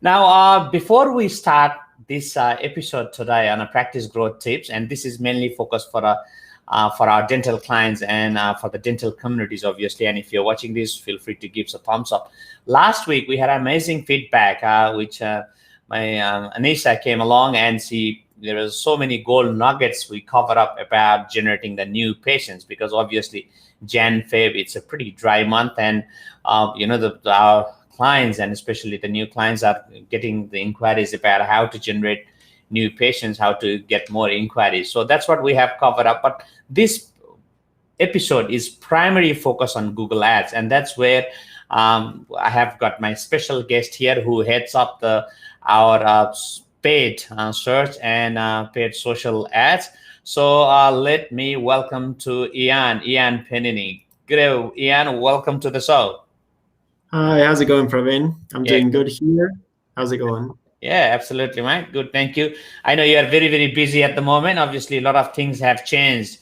Now, before we start this episode today on a practice growth tips, and this is mainly focused for our dental clients and for the dental communities, obviously. And if you're watching this, feel free to give us a thumbs up. Last week we had amazing feedback, which my Anisha came along and she there was so many gold nuggets we covered up about generating the new patients because obviously Jan Feb it's a pretty dry month and our clients and especially the new clients are getting the inquiries about how to generate new patients, how to get more inquiries. So that's what we have covered up. But this episode is primarily focused on Google Ads, and that's where I have got my special guest here who heads up our paid search and paid social ads. So let me welcome to Ian Penini. Good day, Ian. Welcome to the show. Hi, how's it going, Praveen? I'm Yeah, doing good here. How's it going? yeah, absolutely, Mike. Good, thank you. I know you are very, very busy at the moment. Obviously, a lot of things have changed.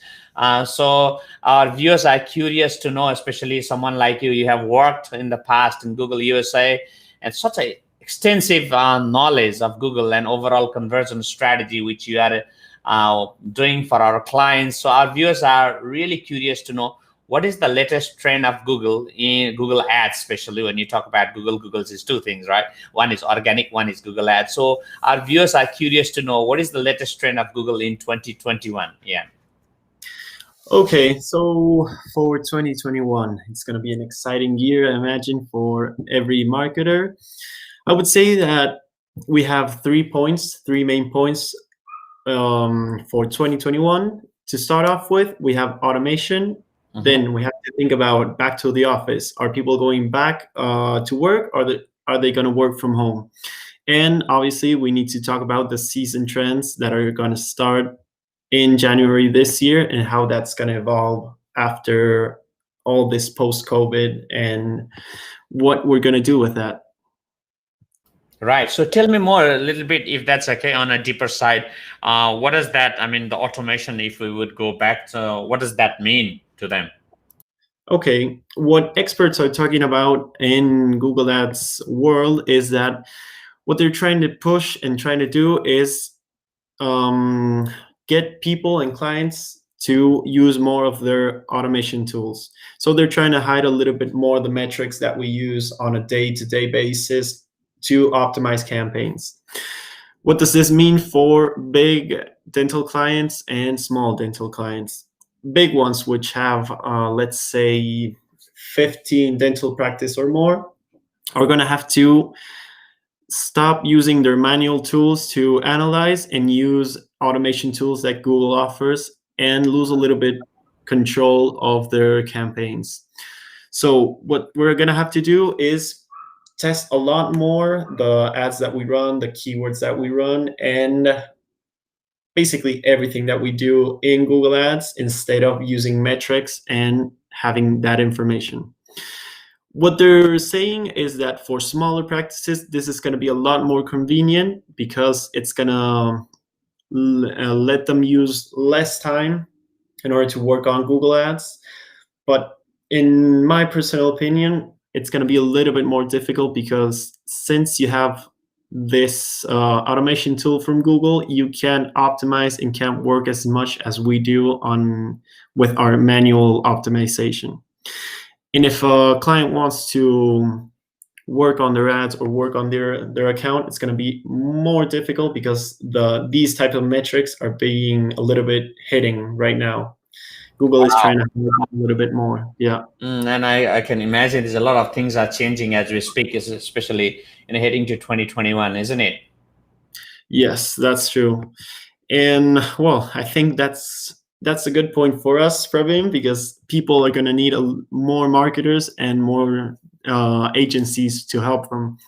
So our viewers are curious to know, especially someone like you. You have worked in the past in Google USA and such a extensive knowledge of Google and overall conversion strategy, which you are doing for our clients. So our viewers are really curious to know what is the latest trend of Google in Google Ads, especially when you talk about Google. Google's is two things, right? One is organic, one is Google Ads. So our viewers are curious to know what is the latest trend of Google in 2021. Yeah. Okay, so for 2021, it's going to be an exciting year, I imagine, for every marketer. I would say that we have 3 points, three main points for 2021. To start off with, we have automation. Then we have to think about back to the office. Are people going back to work, or are they going to work from home? And obviously, we need to talk about the season trends that are going to start in January this year and how that's going to evolve after all this post-COVID and what we're going to do with that. Right. So tell me more a little bit, if that's okay, on a deeper side. What does that, I mean, the automation, if we would go back to, what does that mean to them? Okay, what experts are talking about in Google Ads world is that what they're trying to push and trying to do is get people and clients to use more of their automation tools. So they're trying to hide a little bit more the metrics that we use on a day-to-day basis to optimize campaigns. What does this mean for big dental clients and small dental clients? Big ones, which have, let's say, 15 dental practice or more, are going to have to stop using their manual tools to analyze and use automation tools that Google offers and lose a little bit control of their campaigns. So what we're going to have to do is test a lot more the ads that we run, the keywords that we run, and basically everything that we do in Google Ads instead of using metrics and having that information. What they're saying is that for smaller practices, this is going to be a lot more convenient because it's going to let them use less time in order to work on Google Ads. But in my personal opinion, it's going to be a little bit more difficult because since you have this automation tool from Google, you can optimize and can't work as much as we do with our manual optimization. And if a client wants to work on their ads or work on their account, it's going to be more difficult because these type of metrics are being a little bit hitting right now. Google is trying to help a little bit more. Yeah. And I can imagine there's a lot of things are changing as we speak, especially heading to 2021, isn't it? Yes, that's true. And well, I think that's a good point for us, Praveen, because people are going to need more marketers and more agencies to help them.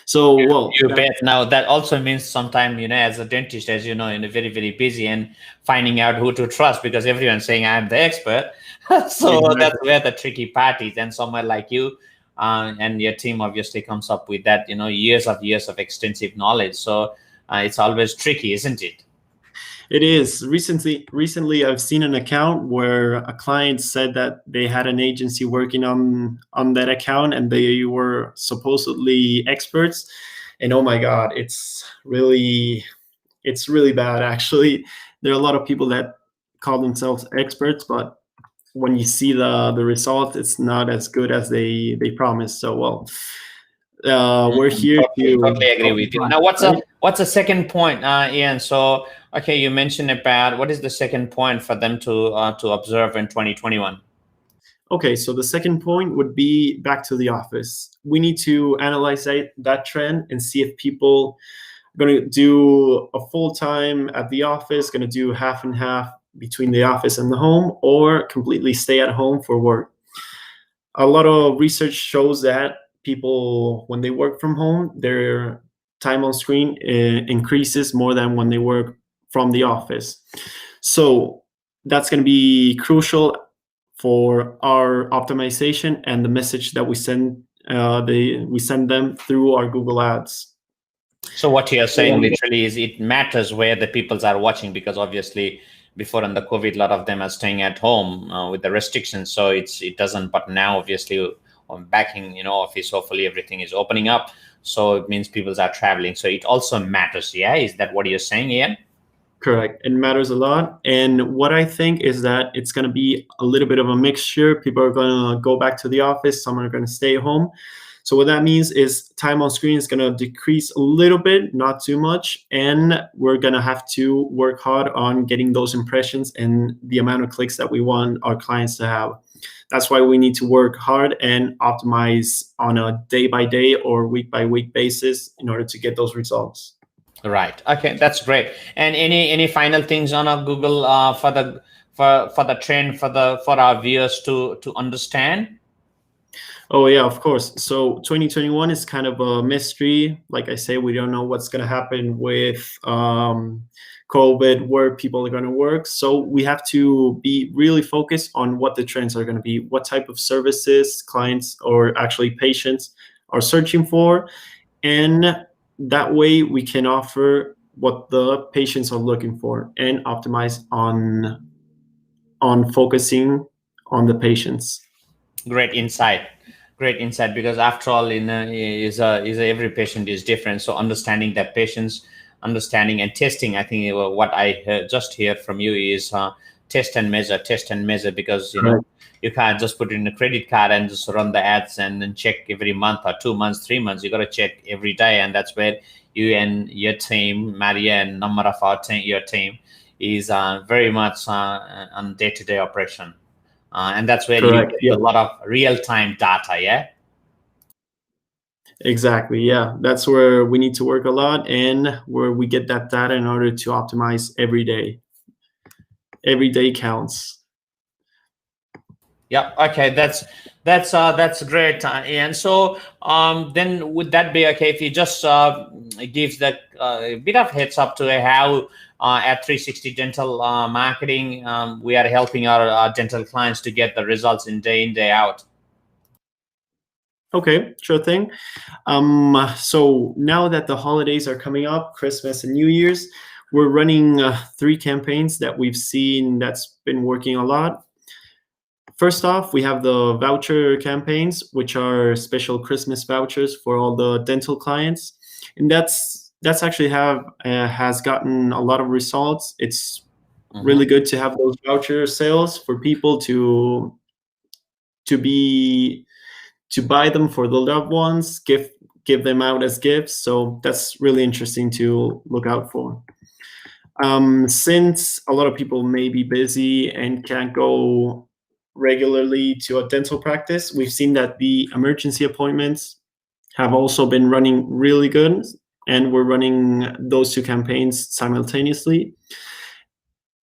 So, well, You bet. Now that also means sometimes, as a dentist, as you know, very, very busy and finding out who to trust because everyone's saying I'm the expert. So exactly. that's where the tricky part is. And someone like you and your team obviously comes up with that, years of extensive knowledge. So it's always tricky, isn't it? It is. Recently, I've seen an account where a client said that they had an agency working on that account, and they were supposedly experts. And oh my God, it's really bad actually. There are a lot of people that call themselves experts, but when you see the result, it's not as good as they promised. So well, we're here Totally to agree with you. Now, what's the second point, Ian? So, okay, you mentioned about what is the second point for them to observe in 2021? Okay, so the second point would be back to the office. We need to analyze that trend and see if people are going to do a full time at the office, going to do half and half between the office and the home, or completely stay at home for work. A lot of research shows that people, when they work from home, their time on screen increases more than when they work from the office. So that's going to be crucial for our optimization and the message that we send them through our Google Ads. So what you're saying literally is it matters where the peoples are watching, because obviously before in the COVID, a lot of them are staying at home with the restrictions. So it doesn't, but now obviously back in office, hopefully everything is opening up. So it means people are traveling. So it also matters. Yeah. Is that what you're saying, Ian? Correct. It matters a lot. And what I think is that it's going to be a little bit of a mixture. People are going to go back to the office. Some are going to stay home. So what that means is time on screen is going to decrease a little bit, not too much. And we're going to have to work hard on getting those impressions and the amount of clicks that we want our clients to have. That's why we need to work hard and optimize on a day-by-day or week-by-week basis in order to get those results. Right. Okay, that's great. And any final things on our Google for the trend for our viewers to understand? Oh yeah, of course. So 2021 is kind of a mystery. Like I say, we don't know what's going to happen with COVID, where people are going to work. So we have to be really focused on what the trends are going to be, what type of services clients or actually patients are searching for, and that way we can offer what the patients are looking for and optimize on focusing on the patients. Great insight. Because after all, every patient is different. So understanding that patients, understanding and testing. I think what I just heard from you is test and measure, because you can't just put in a credit card and just run the ads and then check every month or 2 months, 3 months. You got to check every day, and that's where you and your team, Maria, and number of your team is very much on day-to-day operation. And that's where Correct. you get a lot of real-time data, yeah? Exactly, yeah. That's where we need to work a lot and where we get that data in order to optimize every day. Every day counts. Yeah, okay, that's great, Ian. So then would that be okay if you just gives the bit of heads up to how at 360 Dental Marketing we are helping our dental clients to get the results in, day out? Okay, sure thing. So now that the holidays are coming up, Christmas and New Year's, we're running 3 campaigns that we've seen that's been working a lot. First off, we have the voucher campaigns, which are special Christmas vouchers for all the dental clients, and that's actually has gotten a lot of results. It's really good to have those voucher sales for people to buy them for the loved ones, give them out as gifts. So that's really interesting to look out for. Since a lot of people may be busy and can't go regularly to a dental practice, we've seen that the emergency appointments have also been running really good, and we're running those 2 campaigns simultaneously.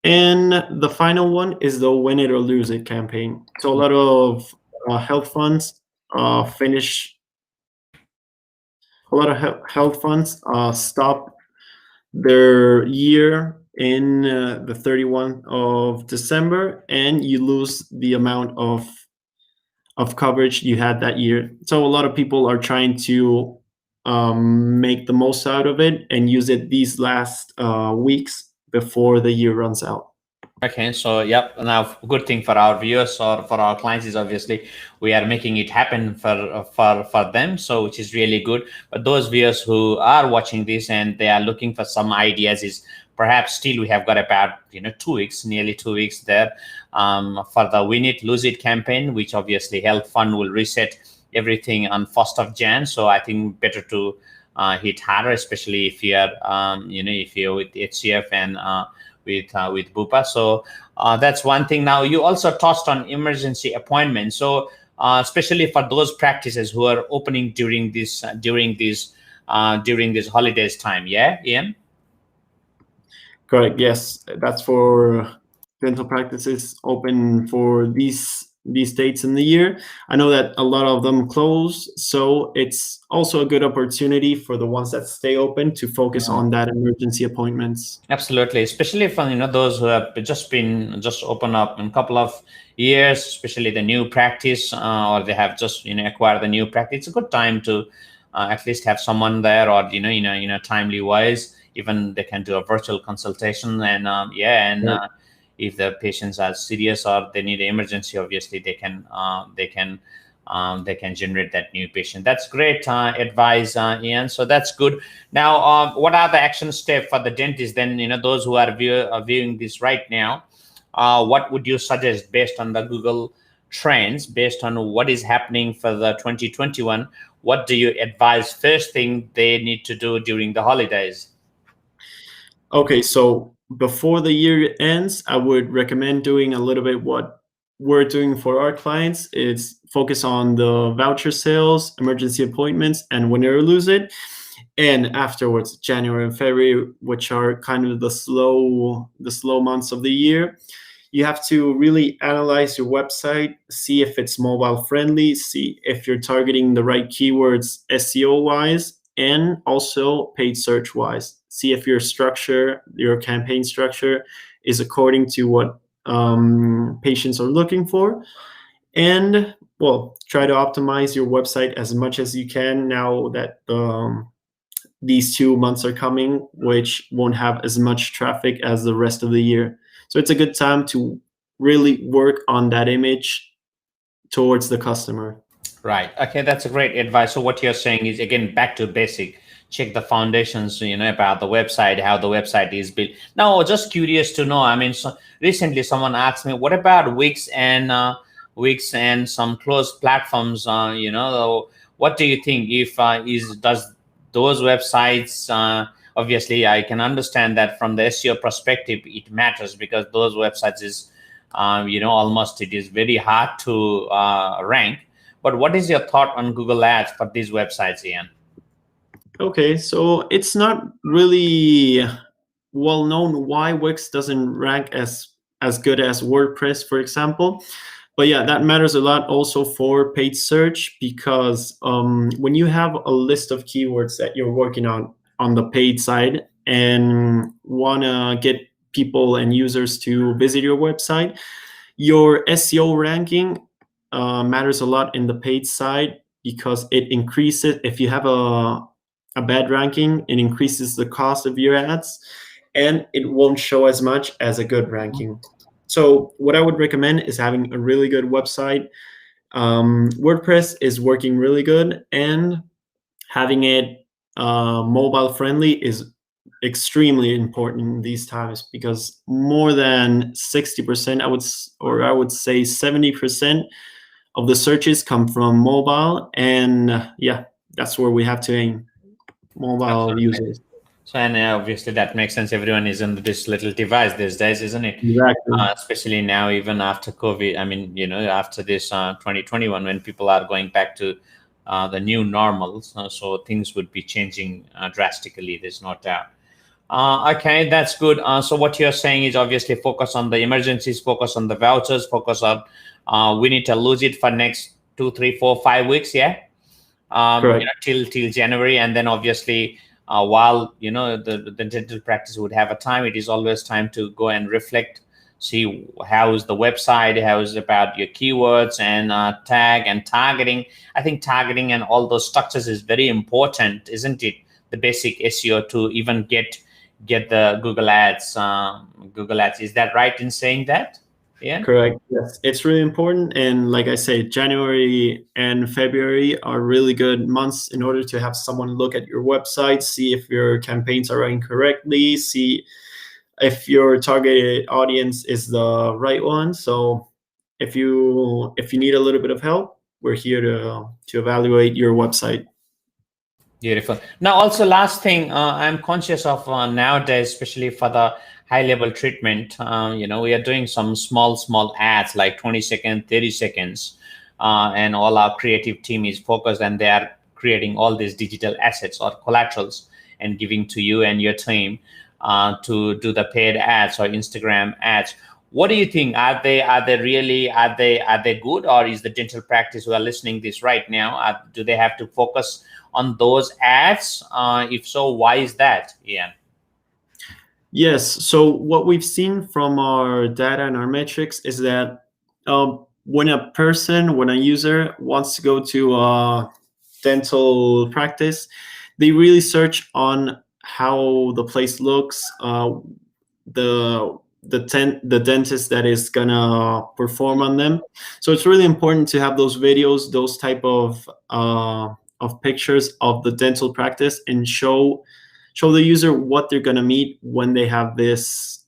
And the final one is the Win It or Lose It campaign. So a lot of health funds stop their year in the 31st of December, and you lose the amount of coverage you had that year. So a lot of people are trying to make the most out of it and use it these last weeks before the year runs out. Okay, so yep. Now, good thing for our viewers or for our clients is obviously we are making it happen for them. So, which is really good. But those viewers who are watching this and they are looking for some ideas, is perhaps still we have got about 2 weeks, nearly 2 weeks there, for the Win It Lose It campaign, which obviously Health Fund will reset everything on 1st of Jan. So, I think better to hit harder, especially if you are if you're with HCF and with Bupa. So that's one thing. Now you also touched on emergency appointments. So especially for those practices who are opening during this holidays time. Yeah, Ian. Correct. Yes, that's for dental practices open for these dates in the year. I know that a lot of them close, so it's also a good opportunity for the ones that stay open to focus on that emergency appointments. Absolutely, especially for those who have just open up in a couple of years, especially the new practice, or they have just acquired the new practice. It's a good time to at least have someone there, or timely wise. Even they can do a virtual consultation, and if the patients are serious or they need emergency, obviously they can generate that new patient. That's great advice, Ian. So that's good. Now, what are the action steps for the dentist? Then, those who are viewing this right now, what would you suggest based on the Google trends, based on what is happening for the 2021? What do you advise first thing they need to do during the holidays? Okay, so before the year ends, I would recommend doing a little bit what we're doing for our clients. It's focus on the voucher sales, emergency appointments, and Win It or Lose It. And afterwards, January and February, which are kind of the slow months of the year, you have to really analyze your website, see if it's mobile friendly, see if you're targeting the right keywords SEO wise, and also paid search wise. See if your campaign structure is according to what patients are looking for. And well, try to optimize your website as much as you can now that these 2 months are coming, which won't have as much traffic as the rest of the year. So it's a good time to really work on that image towards the customer. Right. Okay, that's a great advice. So what you're saying is, again, back to basic. Check the foundations, about the website, how the website is built. Now, just curious to know. I mean, so recently someone asked me, what about Wix and some closed platforms? What do you think? If does those websites? Obviously, I can understand that from the SEO perspective, it matters because those websites is, almost it is very hard to rank. But what is your thought on Google Ads for these websites, Ian? Okay, so it's not really well known why Wix doesn't rank as good as WordPress, for example. But yeah, that matters a lot also for paid search, because when you have a list of keywords that you're working on the paid side and want to get people and users to visit your website, your SEO ranking matters a lot in the paid side, because it increases, if you have a bad ranking, it increases the cost of your ads and it won't show as much as a good ranking. So what I would recommend is having a really good website. WordPress is working really good, and having it mobile friendly is extremely important in these times, because more than 60%, I would say 70% of the searches come from mobile, and yeah, that's where we have to aim, mobile Absolutely. users. So, and obviously that makes sense. Everyone is on this little device these days, isn't it? Exactly. Especially now, even after COVID. I mean, after this 2021, when people are going back to the new normals, so things would be changing drastically. There's no doubt. Okay, that's good. So what you're saying is obviously focus on the emergencies, focus on the vouchers, focus on we need to lose it for next 2, 3, 4, 5 weeks. Yeah. Correct. Till January, and then obviously while the dental practice would have a time, it is always time to go and reflect, see how is the website, how is about your keywords and tag and targeting. I think targeting and all those structures is very important, isn't it? The basic SEO to even get the Google Ads. Google Ads. Is that right in saying that? Yeah. Correct. Yes, it's really important. And like I say, January and February are really good months in order to have someone look at your website, see if your campaigns are running correctly, see if your targeted audience is the right one. So if you need a little bit of help, we're here to evaluate your website. Beautiful. Now, also last thing, I'm conscious of nowadays, especially for the high-level treatment. We are doing some small ads like 20 seconds, 30 seconds, and all our creative team is focused, and they are creating all these digital assets or collaterals and giving to you and your team to do the paid ads or Instagram ads. What do you think? Are they good, or is the dental practice who are listening this right now? Do they have to focus on those ads? If so, why is that, Ian? Yes. So what we've seen from our data and our metrics is that when a user wants to go to a dental practice, they really search on how the place looks, the dentist that is gonna perform on them. So it's really important to have those videos, those type of pictures of the dental practice, and show the user what they're gonna meet when they have this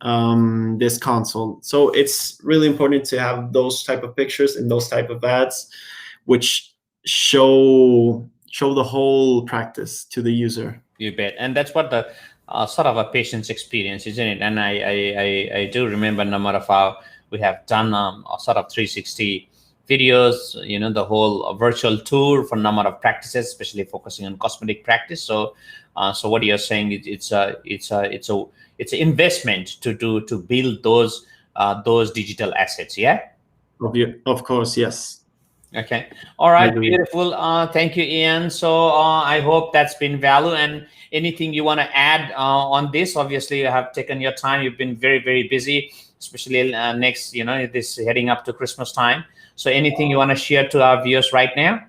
consult. So it's really important to have those type of pictures and those type of ads, which show the whole practice to the user. You bet. And that's what the sort of a patient's experience, isn't it? And I do remember a number of we have done a sort of 360 videos, the whole virtual tour for a number of practices, especially focusing on cosmetic practice. So what you're saying is it's an investment to build those digital assets. Yeah. Of course, yes. Okay. All right. Beautiful. Thank you, Ian. So I hope that's been value. And anything you want to add on this? Obviously, you have taken your time. You've been very, very busy, especially next, this heading up to Christmas time. So anything you want to share to our viewers right now?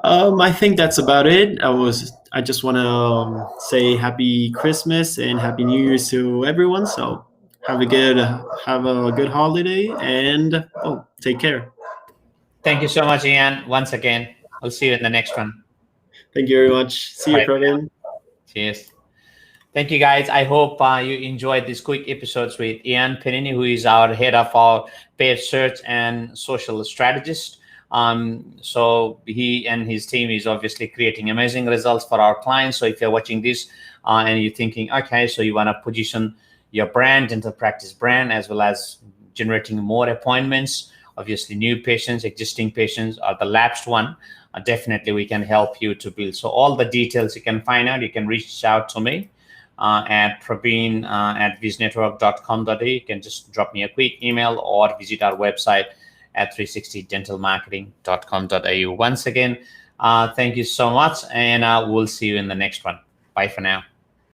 I think that's about it. I just want to say Happy Christmas and Happy New Year's to everyone. So have a good holiday, and take care. Thank you so much, Ian. Once again, I'll see you in the next one. Thank you very much. See you, Pravin. Cheers. Thank you, guys. I hope you enjoyed these quick episodes with Ian Penini, who is our head of our paid search and social strategist. So he and his team is obviously creating amazing results for our clients. So if you're watching this and you're thinking, okay, so you want to position your brand, dental practice brand, as well as generating more appointments, obviously new patients, existing patients, or the lapsed one, definitely we can help you to build. So all the details you can find out. You can reach out to me at Praveen at viznetwork.com.au. You can just drop me a quick email or visit our website at 360dentalmarketing.com.au. Once again, thank you so much, and we'll see you in the next one. Bye for now.